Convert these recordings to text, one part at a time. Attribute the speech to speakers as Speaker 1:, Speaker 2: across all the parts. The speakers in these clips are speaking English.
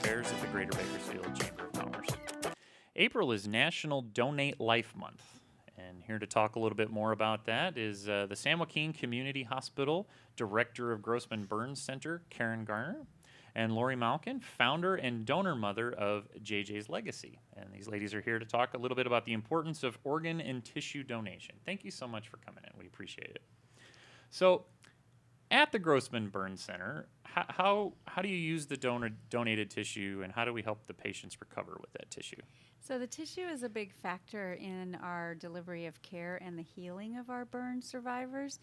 Speaker 1: Affairs of the Greater Bakersfield Chamber of Commerce. April is National Donate Life Month. And here to talk a little bit more about that is the San Joaquin Community Hospital Director of Grossman Burns Center, Karen Garner, and Lori Malkin, founder and donor mother of JJs Legacy. And these ladies are here to talk a little bit about the importance of organ and tissue donation. Thank you so much for coming in. We appreciate it. So, at the Grossman Burns Center, how do you use the donated tissue, and how do we help the patients recover with that tissue?
Speaker 2: So the tissue is a big factor in our delivery of care and the healing of our burn survivors.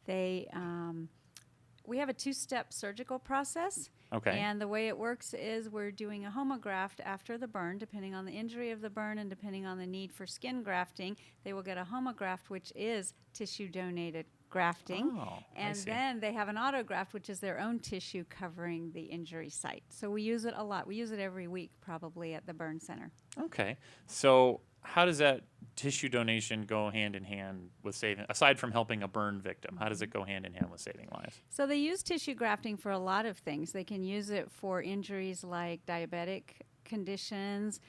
Speaker 2: We have a two-step surgical process.
Speaker 1: Okay.
Speaker 2: And the way it works is we're doing a homograft after the burn, depending on the injury of the burn and depending on the need for skin grafting. They will get a homograft, which is tissue-donated grafting.
Speaker 1: Oh,
Speaker 2: and then they have an autograft, which is their own tissue covering the injury site. So we use it a lot. We use it every week probably at the burn center.
Speaker 1: Okay. So how does that tissue donation go hand in hand with saving, aside from helping a burn victim, how does it go hand in hand with saving lives?
Speaker 2: So they use tissue grafting for a lot of things. They can use it for injuries like diabetic conditions,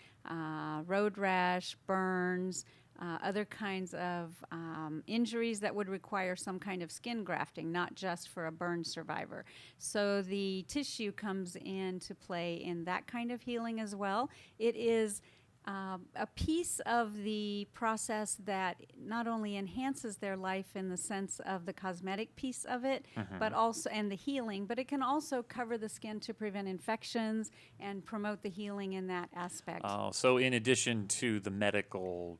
Speaker 2: road rash, burns, other kinds of injuries that would require some kind of skin grafting, not just for a burn survivor. So the tissue comes into play in that kind of healing as well. It is a piece of the process that not only enhances their life in the sense of the cosmetic piece of it, but also and the healing, but it can also cover the skin to prevent infections and promote the healing in that aspect.
Speaker 1: Oh, so in addition to the medical,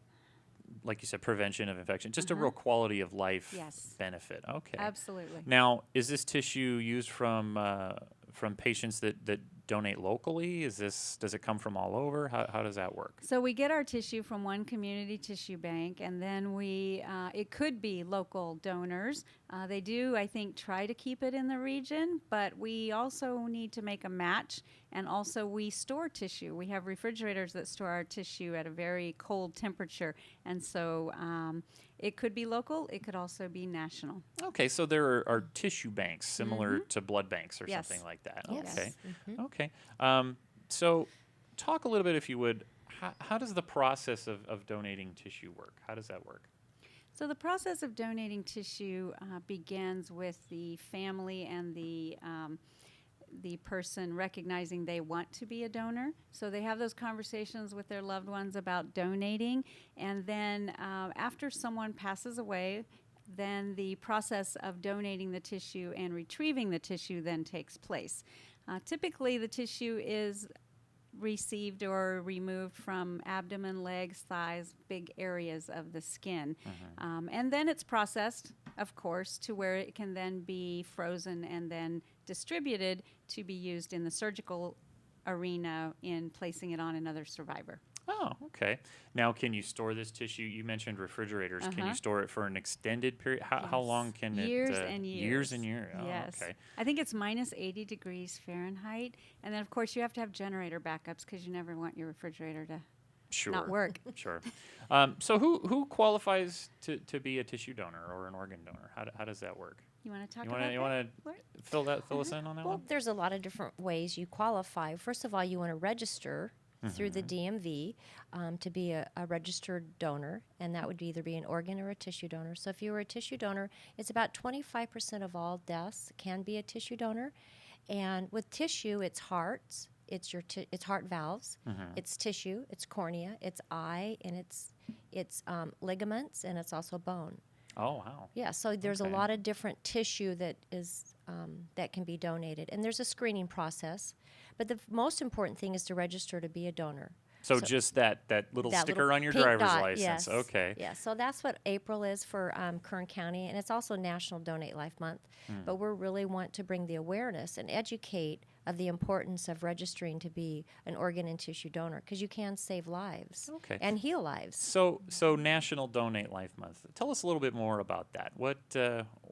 Speaker 1: like you said, prevention of infection, just a real quality of life benefit. Okay.
Speaker 2: Absolutely.
Speaker 1: Now, is this tissue used from patients that donate locally? Does it come from all over? How does that work?
Speaker 2: So we get our tissue from one community tissue bank, and then it could be local donors. They do, I think, try to keep it in the region, but we also need to make a match, and also we store tissue. We have refrigerators that store our tissue at a very cold temperature, and so it could be local, it could also be national.
Speaker 1: Okay, so there are tissue banks similar to blood banks or something like that.
Speaker 2: Yes.
Speaker 1: Okay. Okay. So talk a little bit, if you would, how does the process of donating tissue work? How does that work?
Speaker 2: So the process of donating tissue begins with the family and the person recognizing they want to be a donor. So they have those conversations with their loved ones about donating. And then after someone passes away, then the process of donating the tissue and retrieving the tissue then takes place. Typically, the tissue is received or removed from abdomen, legs, thighs, big areas of the skin. And then it's processed, of course, to where it can then be frozen and then distributed to be used in the surgical arena in placing it on another survivor.
Speaker 1: Oh, okay. Now, can you store this tissue? You mentioned refrigerators. Can you store it for an extended period? How long can it?
Speaker 2: Years and years.
Speaker 1: Years and years. Oh,
Speaker 2: yes.
Speaker 1: Okay.
Speaker 2: I think it's minus 80 degrees Fahrenheit. And then, of course, you have to have generator backups because you never want your refrigerator to not work.
Speaker 1: Sure. So who qualifies to be a tissue donor or an organ donor? How does that work?
Speaker 2: You want to talk about that?
Speaker 1: You want to fill us in on that
Speaker 3: Well,
Speaker 1: one?
Speaker 3: there's a lot of different ways you qualify. First of all, you want to register through the DMV to be a registered donor, and that would either be an organ or a tissue donor. So if you were a tissue donor, it's about 25% of all deaths can be a tissue donor. And with tissue, it's hearts, it's heart valves, it's tissue, it's cornea, it's eye, and it's ligaments, and it's also bone.
Speaker 1: Oh, wow.
Speaker 3: Yeah, so there's a lot of different tissue that is that can be donated, and there's a screening process. But the most important thing is to register to be a donor.
Speaker 1: So just that little sticker on your driver's license.
Speaker 3: Yes.
Speaker 1: Okay.
Speaker 3: Yeah, so that's what April is for Kern County, and it's also National Donate Life Month. But we really want to bring the awareness and educate of the importance of registering to be an organ and tissue donor, because you can save lives and heal lives.
Speaker 1: So National Donate Life Month. Tell us a little bit more about that.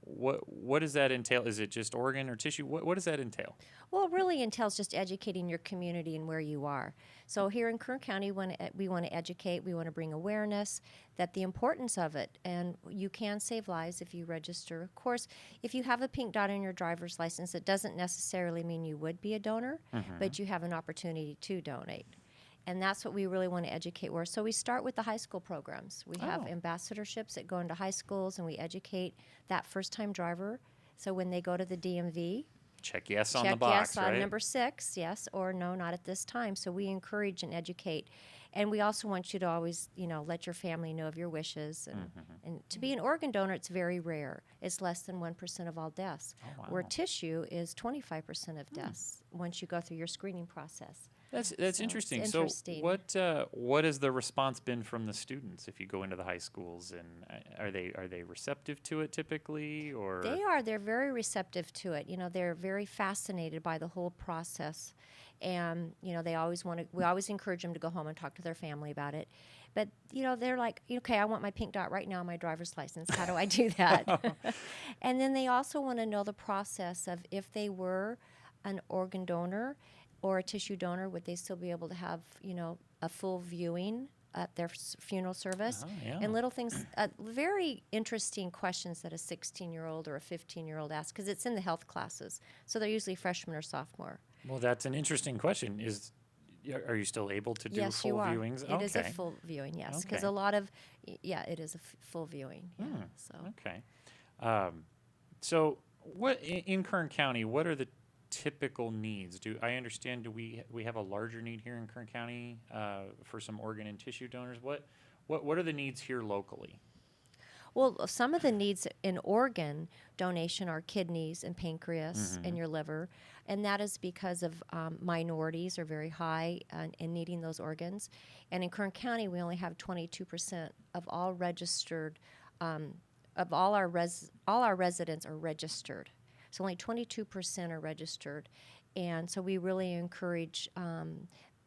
Speaker 1: what does that entail? Is it just organ or tissue? What does that entail?
Speaker 3: Well, it really entails just educating your community and where you are. So here in Kern County, we want to educate, we want to bring awareness that the importance of it, and you can save lives if you register. Of course, if you have a pink dot on your driver's license, it doesn't necessarily mean you would be a donor, but you have an opportunity to donate. And that's what we really want to educate where. So we start with the high school programs. We have ambassadorships that go into high schools, and we educate that first-time driver. So when they go to the DMV,
Speaker 1: Check yes on
Speaker 3: check
Speaker 1: the box,
Speaker 3: yes on
Speaker 1: right?
Speaker 3: number 6, yes, or no, not at this time. So we encourage and educate. And we also want you to always, let your family know of your wishes. And to be an organ donor, it's very rare. It's less than 1% of all deaths.
Speaker 1: Oh, wow.
Speaker 3: Where tissue is 25% of deaths once you go through your screening process.
Speaker 1: That's
Speaker 3: So it's
Speaker 1: interesting.
Speaker 3: interesting.
Speaker 1: So what has the response been from the students if you go into the high schools, and are they receptive to it typically, or
Speaker 3: They are. They're very receptive to it. They're very fascinated by the whole process. And, they always we always encourage them to go home and talk to their family about it. But, they're like, okay, I want my pink dot right now on my driver's license. How do I do that? And then they also want to know the process of if they were an organ donor or a tissue donor, would they still be able to have, a full viewing at their funeral service?
Speaker 1: Oh, yeah.
Speaker 3: And little things, very interesting questions that a 16-year-old or a 15-year-old asks, because it's in the health classes. So they're usually freshman or sophomore.
Speaker 1: Well, that's an interesting question. Are you still able to do
Speaker 3: Yes,
Speaker 1: full
Speaker 3: you are.
Speaker 1: viewings?
Speaker 3: It is a full viewing, yes. Because
Speaker 1: Okay.
Speaker 3: a lot of, it is a full viewing. Yeah, so.
Speaker 1: Okay. So what in Kern County, what are the typical needs? Do we have a larger need here in Kern County for some organ and tissue donors? What are the needs here locally?
Speaker 3: Well, some of the needs in organ donation are kidneys and pancreas and your liver, and that is because of minorities are very high in needing those organs. And in Kern County, we only have 22% of all registered, of all our residents are registered. So only 22% are registered, and so we really encourage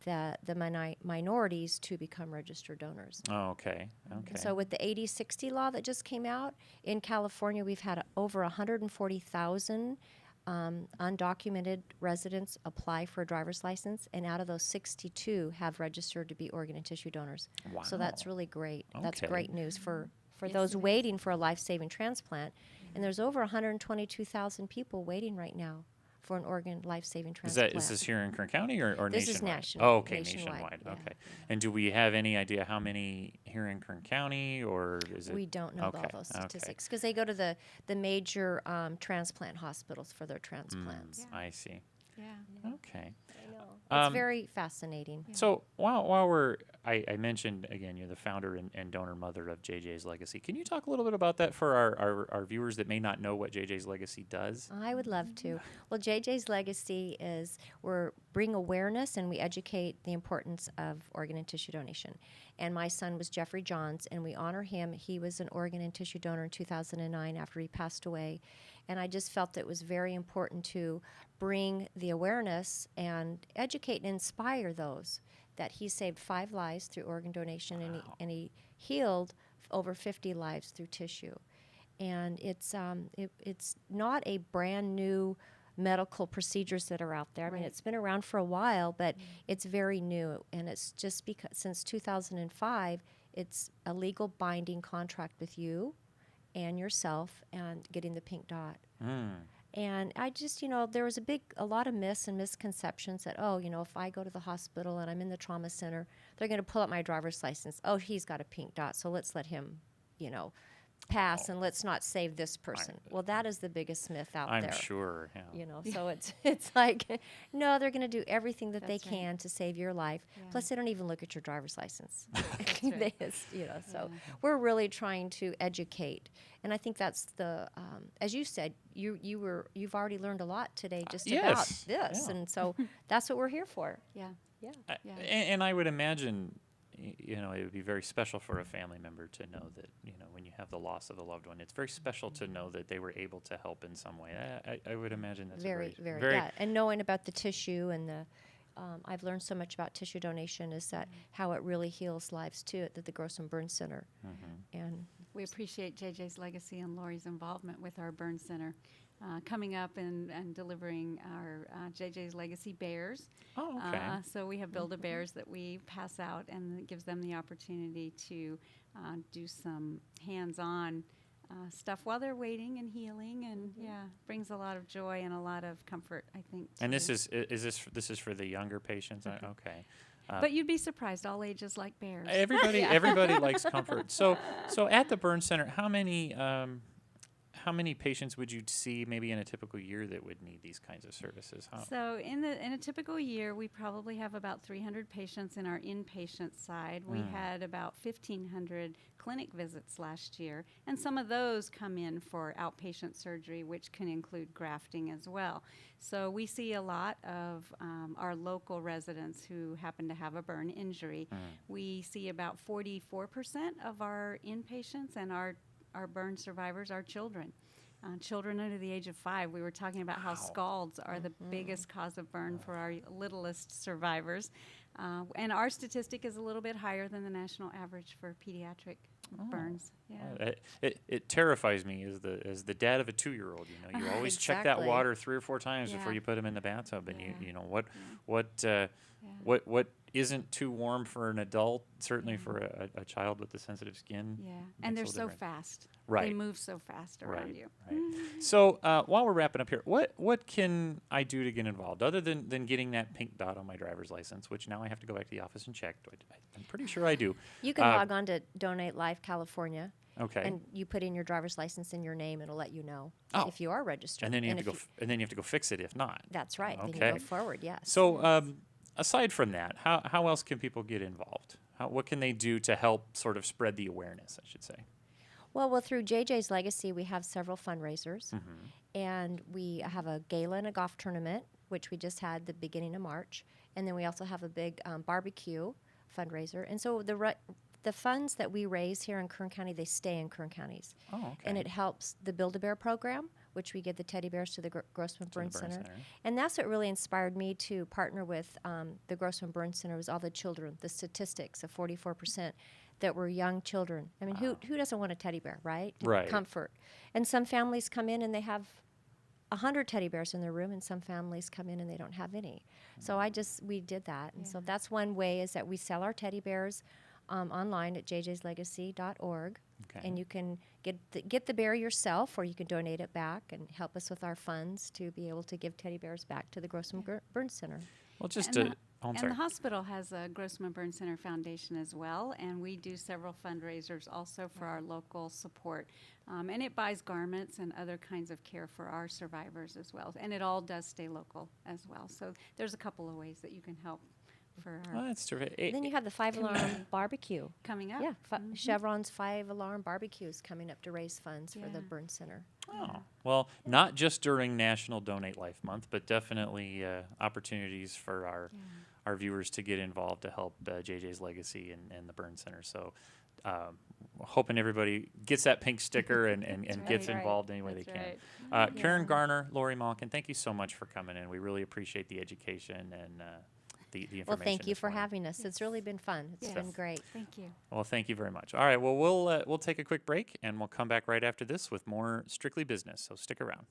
Speaker 3: the minorities to become registered donors.
Speaker 1: Oh, okay. Okay.
Speaker 3: So with the 80/60 law that just came out, in California we've had over 140,000 undocumented residents apply for a driver's license, and out of those 62 have registered to be organ and tissue donors.
Speaker 1: Wow.
Speaker 3: So that's really great. That's
Speaker 1: Okay.
Speaker 3: great news for
Speaker 2: Yes,
Speaker 3: those
Speaker 2: it is.
Speaker 3: waiting for a life-saving transplant. And there's over 122,000 people waiting right now for an organ life-saving transplant.
Speaker 1: Is this here in Kern County or
Speaker 3: This
Speaker 1: nationwide?
Speaker 3: is national-
Speaker 1: Oh, okay,
Speaker 3: nationwide,
Speaker 1: nationwide.
Speaker 3: yeah.
Speaker 1: Okay. And do we have any idea how many here in Kern County, or is it?
Speaker 3: We don't know all
Speaker 1: Okay,
Speaker 3: those
Speaker 1: okay.
Speaker 3: statistics because they go to the major transplant hospitals for their transplants.
Speaker 2: Yeah.
Speaker 1: I see.
Speaker 2: Yeah.
Speaker 1: Okay.
Speaker 3: I know. It's
Speaker 1: Um,
Speaker 3: very fascinating.
Speaker 1: So while I mentioned again, you're the founder and donor mother of JJs Legacy. Can you talk a little bit about that for our viewers that may not know what JJs Legacy does?
Speaker 3: I would love to. Well, JJ's Legacy is we bring awareness and we educate the importance of organ and tissue donation. And my son was Jeffrey Johns, and we honor him. He was an organ and tissue donor in 2009 after he passed away. And I just felt that it was very important to bring the awareness and educate and inspire those that he saved 5 lives through organ donation, and he healed over 50 lives through tissue. And it's not a brand new medical procedures that are out there. I mean, it's been around for a while, but it's very new, and it's just because since 2005, it's a legal binding contract with you and yourself and getting the pink dot. And I just, there was a lot of myths and misconceptions that, if I go to the hospital and I'm in the trauma center, they're going to pull up my driver's license. Oh, he's got a pink dot, so let's let him, pass and let's not save this person. Well, that is the biggest myth out there.
Speaker 1: I'm sure. Yeah.
Speaker 3: So it's like, no, they're going to do everything that
Speaker 2: That's
Speaker 3: they
Speaker 2: right.
Speaker 3: can to save your life.
Speaker 2: Yeah.
Speaker 3: Plus, they don't even look at your driver's license.
Speaker 2: right.
Speaker 3: So we're really trying to educate, and I think that's the, as you said, you've already learned a lot today just about
Speaker 1: Yes.
Speaker 3: this,
Speaker 1: Yeah.
Speaker 3: and so that's what we're here for.
Speaker 2: Yeah.
Speaker 3: Yeah.
Speaker 2: Yeah.
Speaker 1: And I would imagine, it would be very special for a family member to know that, when you have the loss of a loved one, it's very special to know that they were able to help in some way. I would imagine that's
Speaker 3: Very,
Speaker 1: a
Speaker 3: very, yeah. And knowing about the tissue and I've learned so much about tissue donation is that how it really heals lives too at the Grossman Burn Center. And
Speaker 2: We appreciate JJ's Legacy and Lori's involvement with our burn center. Coming up and delivering our JJ's Legacy bears.
Speaker 1: Oh, okay.
Speaker 2: So we have Build-A-Bears that we pass out, and it gives them the opportunity to do some hands-on stuff while they're waiting and healing, and brings a lot of joy and a lot of comfort, I think.
Speaker 1: And
Speaker 2: to-
Speaker 1: this is for the younger patients? Okay.
Speaker 2: But you'd be surprised, all ages like bears.
Speaker 1: Everybody likes comfort. So at the burn center, how many patients would you see maybe in a typical year that would need these kinds of services?
Speaker 2: So in a typical year, we probably have about 300 patients in our inpatient side. We had about 1,500 clinic visits last year, and some of those come in for outpatient surgery, which can include grafting as well. So we see a lot of our local residents who happen to have a burn injury. We see about 44% of our inpatients, and our burn survivors are children. Children under the age of 5. We were talking about how scalds are the biggest cause of burn for our littlest survivors. And our statistic is a little bit higher than the national average for pediatric burns. Yeah.
Speaker 1: It terrifies me as the dad of a 2-year-old. You always check that
Speaker 3: Exactly.
Speaker 1: water 3 or 4 times before
Speaker 2: Yeah.
Speaker 1: you put him in the bathtub, and
Speaker 2: Yeah.
Speaker 1: what isn't too warm for an adult, certainly for a child with the sensitive skin.
Speaker 2: Yeah, and they're
Speaker 1: makes a
Speaker 2: so
Speaker 1: little difference.
Speaker 2: fast.
Speaker 1: Right.
Speaker 2: They move so fast around you.
Speaker 1: Right. So while we're wrapping up here, what can I do to get involved other than getting that pink dot on my driver's license, which now I have to go back to the office and check? I'm pretty sure I do.
Speaker 3: You can log on to Donate Life California.
Speaker 1: Okay.
Speaker 3: And you put in your driver's license and your name, it'll let you know
Speaker 1: Oh.
Speaker 3: if you are registered.
Speaker 1: And then you have
Speaker 3: if
Speaker 1: to go. And then you have to go fix it if not.
Speaker 3: That's right. Then
Speaker 1: Okay.
Speaker 3: you go forward, yes.
Speaker 1: So aside from that, how else can people get involved? What can they do to help sort of spread the awareness, I should say?
Speaker 3: Well, through JJ's Legacy, we have several fundraisers. And we have a gala and a golf tournament, which we just had the beginning of March. And then we also have a big barbecue fundraiser. And so the funds that we raise here in Kern County, they stay in Kern Counties.
Speaker 1: Oh, okay.
Speaker 3: And it helps the Build-A-Bear program, which we give the teddy bears to the Grossman Burn Center. And that's what really inspired me to partner with the Grossman Burn Center, was all the children, the statistics of 44% that were young children. I mean, who doesn't want a teddy bear, right?
Speaker 1: Right.
Speaker 3: Comfort. And some families come in and they have 100 teddy bears in their room, and some families come in and they don't have any. So we did that. And so that's one way, is that we sell our teddy bears online at jjslegacy.org.
Speaker 1: Okay.
Speaker 3: And you can get the bear yourself, or you can donate it back and help us with our funds to be able to give teddy bears back to the Grossman Burn Center.
Speaker 1: Well, just
Speaker 2: And
Speaker 1: to. I'm
Speaker 2: And
Speaker 1: sorry.
Speaker 2: the hospital has a Grossman Burn Center Foundation as well, and we do several fundraisers also for our local support. And it buys garments and other kinds of care for our survivors as well. And it all does stay local as well. So there's a couple of ways that you can help for
Speaker 1: Oh,
Speaker 2: our
Speaker 1: that's terrific.
Speaker 3: Then you have the 5-alarm barbecue.
Speaker 2: coming up.
Speaker 3: Yeah, Chevron's 5-alarm barbecue is coming up to raise funds for the
Speaker 2: Yeah.
Speaker 3: Burn Center.
Speaker 1: Oh, well, not just during National Donate Life Month, but definitely opportunities for our viewers to get involved to help JJ's Legacy and the Burn Center. So hoping everybody gets that pink sticker and gets
Speaker 2: right.
Speaker 1: involved any way they
Speaker 2: That's
Speaker 1: can.
Speaker 2: right.
Speaker 1: Karen Garner, Lori Malkin, thank you so much for coming in. We really appreciate the education and the information.
Speaker 3: Well, thank you
Speaker 1: this
Speaker 3: for
Speaker 1: morning.
Speaker 3: having us. It's really been fun. It's been
Speaker 2: Yes.
Speaker 3: great.
Speaker 2: Thank you.
Speaker 1: Well, thank you very much. All right, well, we'll take a quick break, and we'll come back right after this with more Strictly Business, so stick around.